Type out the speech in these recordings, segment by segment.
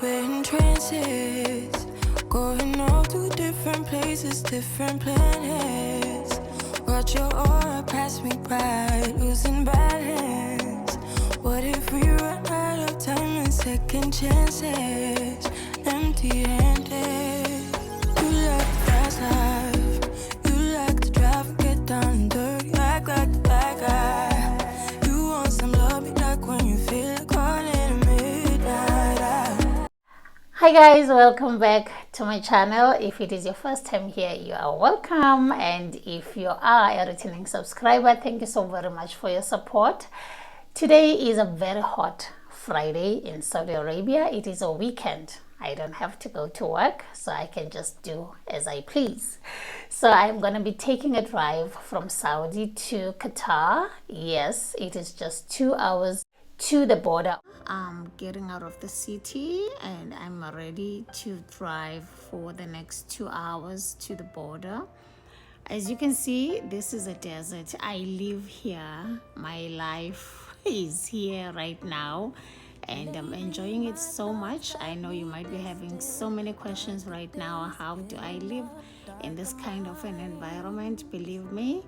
we're in trances, going off to different places, different planets. Watch your aura pass me by, losing balance. What if we run out of time and second chances? Empty-handed. You like the fast life, you like to drive and get down and dirty, act like the bad guy. You want some love, be like when you feel like calling at midnight. Hi guys, welcome back to my channel. If it is your first time here, you are welcome, and if you are a returning subscriber, thank you so very much for your support. Today is a very hot Friday in Saudi Arabia. It is a weekend. I don't have to go to work, so I can just do as I please. So I'm going to be taking a drive from Saudi to Qatar. Yes, it is just 2 hours to the border. I'm getting out of the city and I'm ready to drive for the next 2 hours to the border. As you can see, this is a desert. I live here. My life is here right now and I'm enjoying it so much. I know you might be having so many questions right now. How do I live in this kind of an environment? Believe me,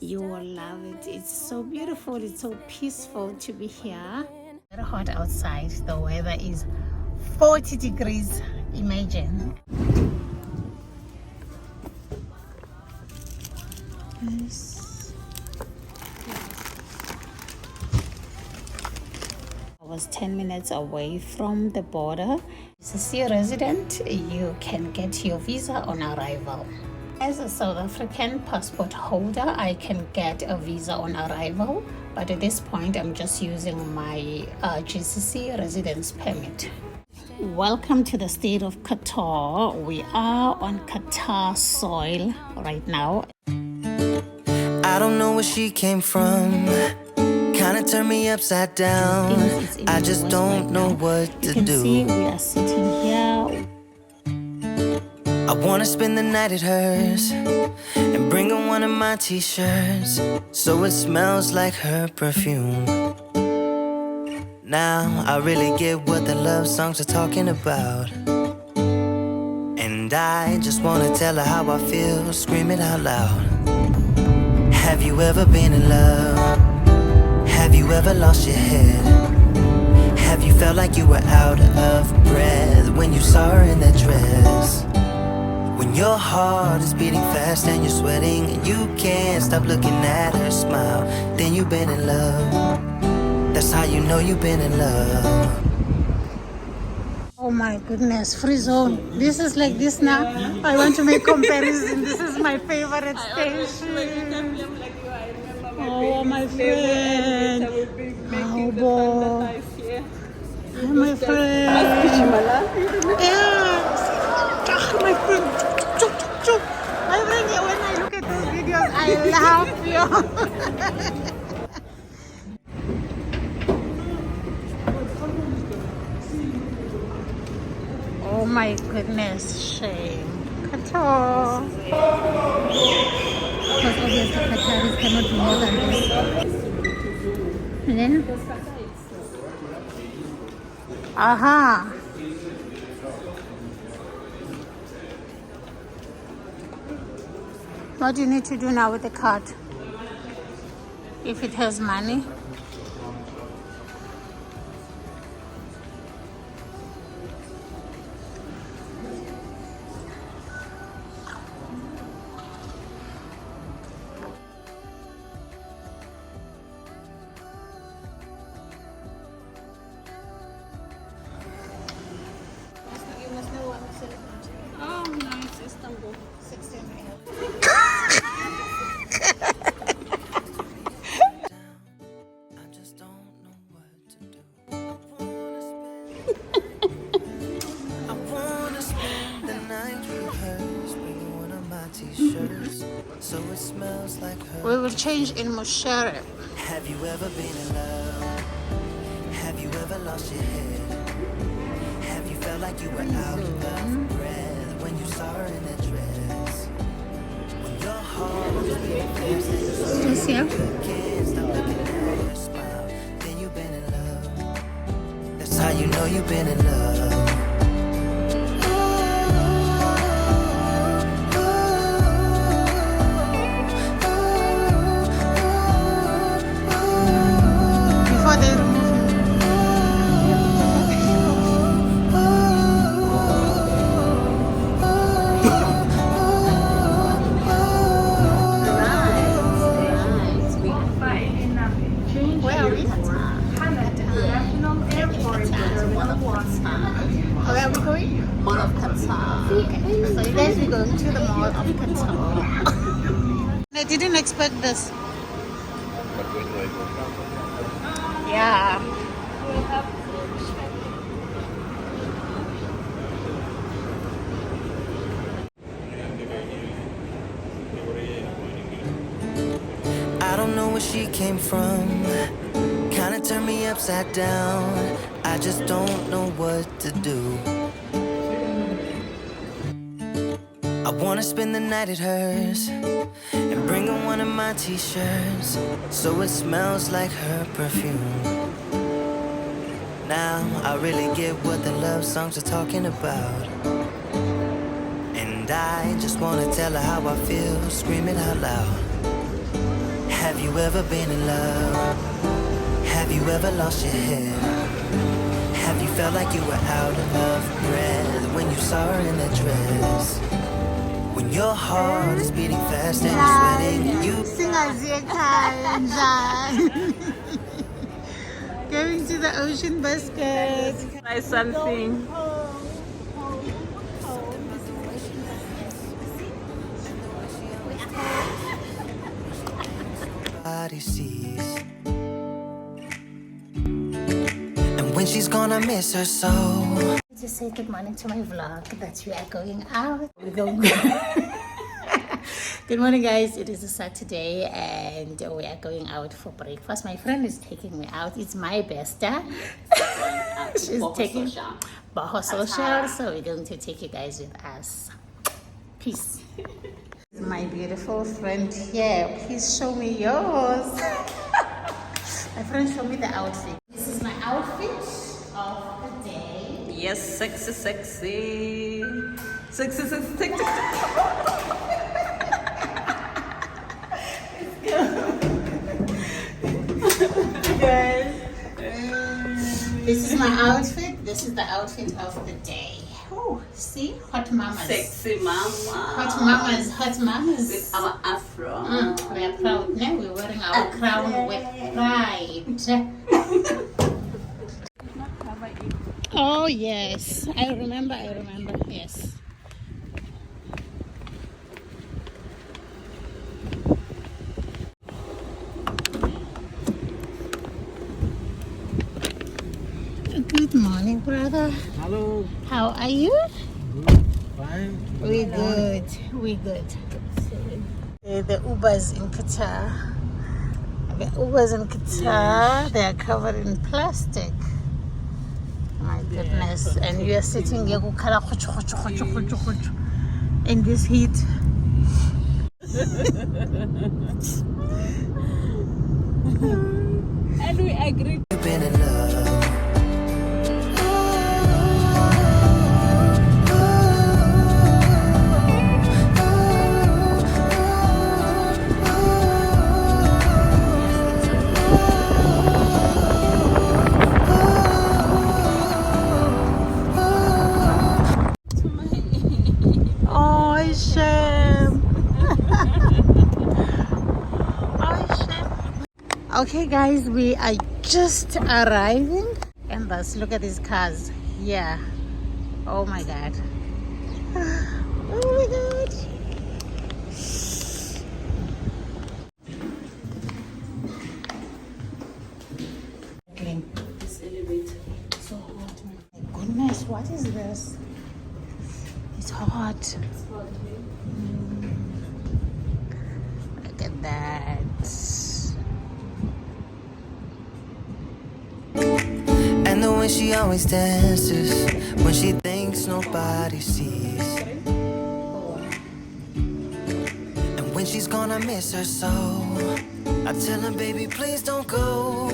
you will love it. It's so beautiful. It's so peaceful to be here. Very hot outside. The weather is 40 degrees. Imagine. Yes. I was 10 minutes away from the border. As a C resident, you can get your visa on arrival. As a South African passport holder, I can get a visa on arrival, but at this point I'm just using my GCC residence permit. Welcome to the state of Qatar. We are on Qatar soil right now. I don't know where she came from. Kinda turned me upside down. I just don't know what to do. You can see we are sitting here. I wanna spend the night at hers and bring her one of my t-shirts so it smells like her perfume. Now I really get what the love songs are talking about, and I just wanna tell her how I feel, scream it out loud. Have you ever been in love? Have you ever lost your head? Have you felt like you were out of breath when you saw her in that dress? When your heart is beating fast and you're sweating and you can't stop looking at her smile, then you've been in love. That's how you know you've been in love. Oh my goodness, free zone. This is like this now. I want to make comparison. This is my favorite station. Oh, my friend. Oh, boy. Hi, my friend. Yes. My friend. My friend, when I look at these videos, I love you. Oh my goodness, shame. Qatar. Because obviously Qataris cannot do more than this. And then? Aha. What do you need to do now with the card? If it has money? Oh, nice, Istanbul. 16 minutes. I just don't know what to do. I wanna spend the night with her, bring one of my t-shirts so it smells like her. We will change in Musharraf. Have you ever been in love? Have you ever lost your head? Have you felt like you were out of breath when you saw her in that dress? When your heart was beating fast and you Yes, yeah. can't stop looking at her smile, then you've been in love. That's how you know you've been in love. of Qatar. Where are we going? Mall of Qatar. Okay. So you guys are going to the Mall of Qatar. I didn't expect this. Yeah. I don't know where she came from. Kinda turned me upside down. I just don't know what to do. I wanna spend the night at hers and bring her one of my t-shirts so it smells like her perfume. Now I really get what the love songs are talking about, and I just wanna tell her how I feel, scream it out loud. Have you ever been in love? Have you ever lost your head? Have you felt like you were out of breath when you saw her in that dress? When your heart is beating fast and you're sweating, you sing going to the ocean basket. Try something. body sees. And when she's gonna miss her so. Just say good morning to my vlog that we are going out. Good morning, guys. It is a Saturday and we are going out for breakfast. My friend is taking me out. It's my best. She's taking Boho Social, so we're going to take you guys with us. Peace. My beautiful friend here. Please show me yours. My friend, show me the outfit. This is my outfit of the day. Yes, sexy, sexy. Sexy, sexy, sexy. Guys, this is my outfit. This is the outfit of the day. Oh, see, hot mamas. Sexy mama. Hot mamas, hot mamas. With our afro. We are proud. Now we're wearing our crown with pride. Oh yes, I remember. Yes. Good morning, brother. Hello. How are you? Good. Fine. We good. The Ubers in Qatar. The Ubers in Qatar, they are covered in plastic. My goodness. And you are sitting here in this heat. And we agree. You've been in love. Oh, shame. Okay, guys, we are just arriving. And let's look at these cars. Yeah. Oh my god. Oh my god. This elevator. So hot. My goodness, what is this? It's hot. Look at that. And the way she always dances when she thinks nobody sees. And when she's gonna miss her so, I tell her, baby, please don't go.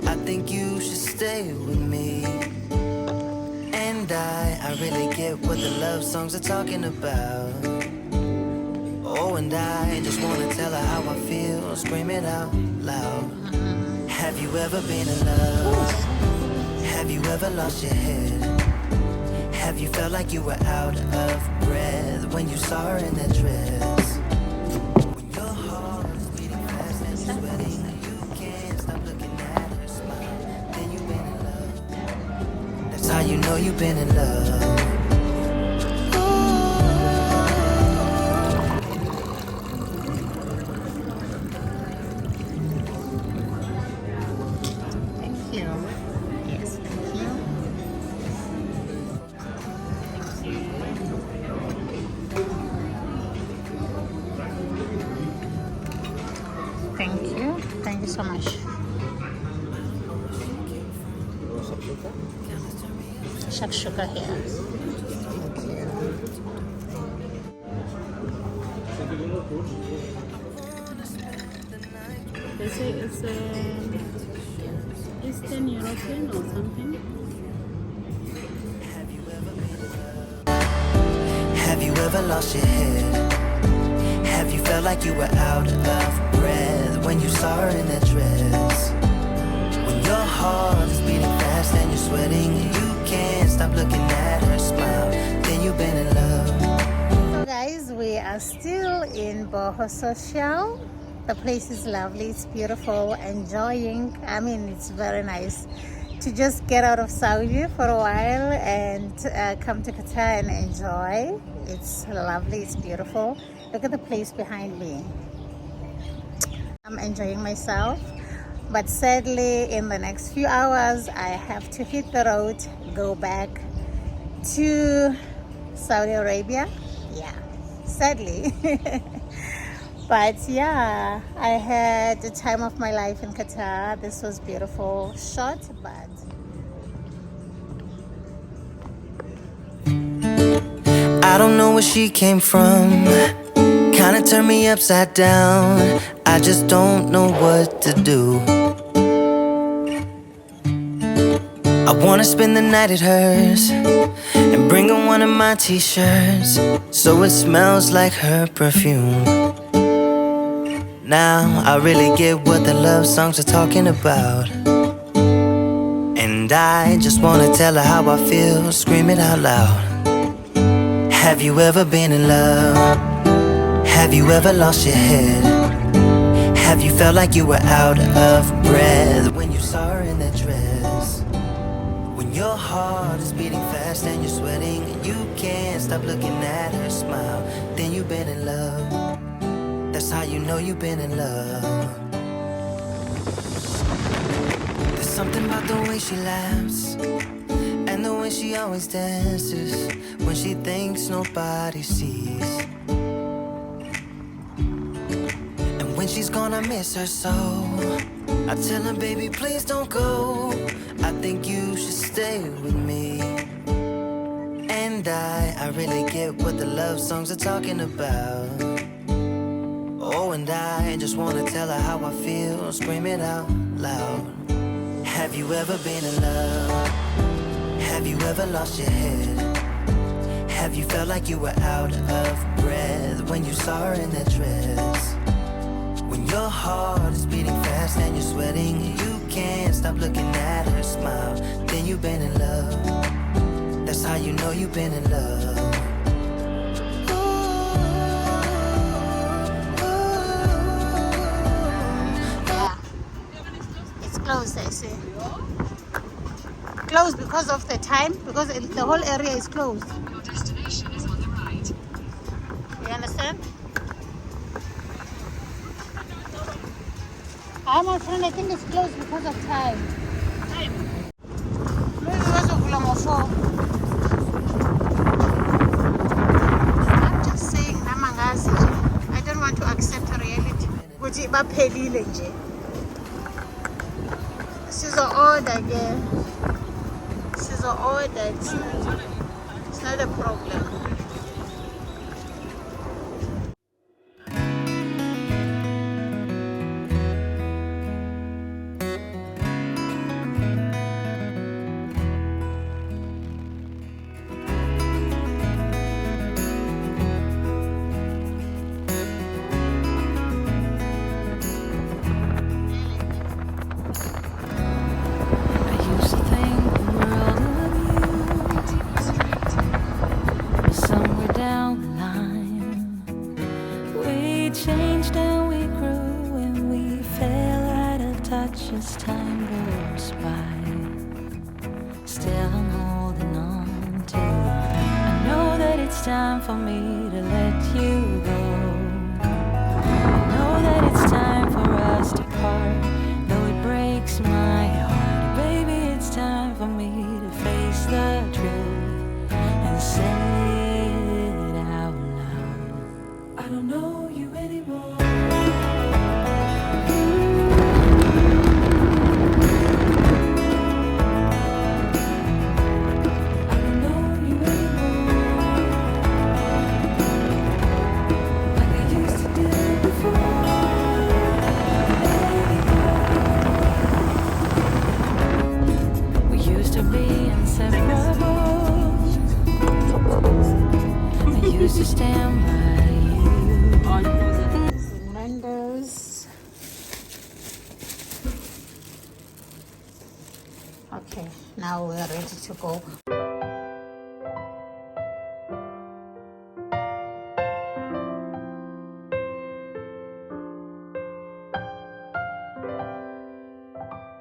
I think you should stay with me. And I really get what the love songs are talking about. Oh, and I just wanna tell her how I feel, scream it out loud. Have you ever been in love? Have you ever lost your head? Have you felt like you were out of breath when you saw her in that dress? When your heart is beating fast and you're sweating, you can't stop looking at her smile. Then you've been in love. That's how how you know you've been in love. Thank you. Yes, thank you. Thank you. Thank you so much. Shakshuka here. They say it's Eastern European or something. Have you ever lost your head? Have you felt like you were out of breath when you saw her in that dress? When your heart is beating fast and you're sweating and you can't stop looking at her smile, then you've been in love. So guys, we are still in Boho Social. The place is lovely, it's beautiful, enjoying. I mean, it's very nice to just get out of Saudi for a while and come to Qatar and enjoy. It's lovely, it's beautiful. Look at the place behind me. I'm enjoying myself, but sadly in the next few hours I have to hit the road, go back to Saudi Arabia. Yeah, sadly. But yeah, I had the time of my life in Qatar. This was beautiful. Short, but I don't know where she came from, kinda turned me upside down. I just don't know what to do. I wanna spend the night at hers and bring her one of my t-shirts so it smells like her perfume. Now I really get what the love songs are talking about, and I just wanna tell her how I feel, scream it out loud. Have you ever been in love? Have you ever lost your head? Have you felt like you were out of breath when you saw her in that dress? When your heart is beating fast and you're sweating and you can't stop looking at her smile, then you've been in love. That's how you know you've been in love. There's something about the way she laughs and the way she always dances when she thinks nobody sees. And when she's gone, I miss her so. I tell her, baby, please don't go. I think you should stay with me. And I really get what the love songs are talking about. Oh, and I just wanna tell her how I feel, scream it out loud. Have you ever been in love? Have you ever lost your head? Have you felt like you were out of breath when you saw her in that dress? When your heart is beating fast and you're sweating and you can't stop looking at her smile, then you've been in love. That's how you know you've been in love. closed, I see. Closed because of the time, because the whole area is closed. Your destination is on the right. You understand? Hi, my friend, I think it's closed because of time. Time. Maybe because of Lomofo. I'm just saying, namangazi. I don't want to accept reality. Ukuthi baphelile nje. Sizo-order again. Sizo-order. It's not a problem. it's time for me to let you go. I know that it's time for us to part, though it breaks my heart. Baby, it's time for me to face the truth and say it out loud. I don't know you anymore. Used to stand by you. Windows. Okay, now we're ready to go.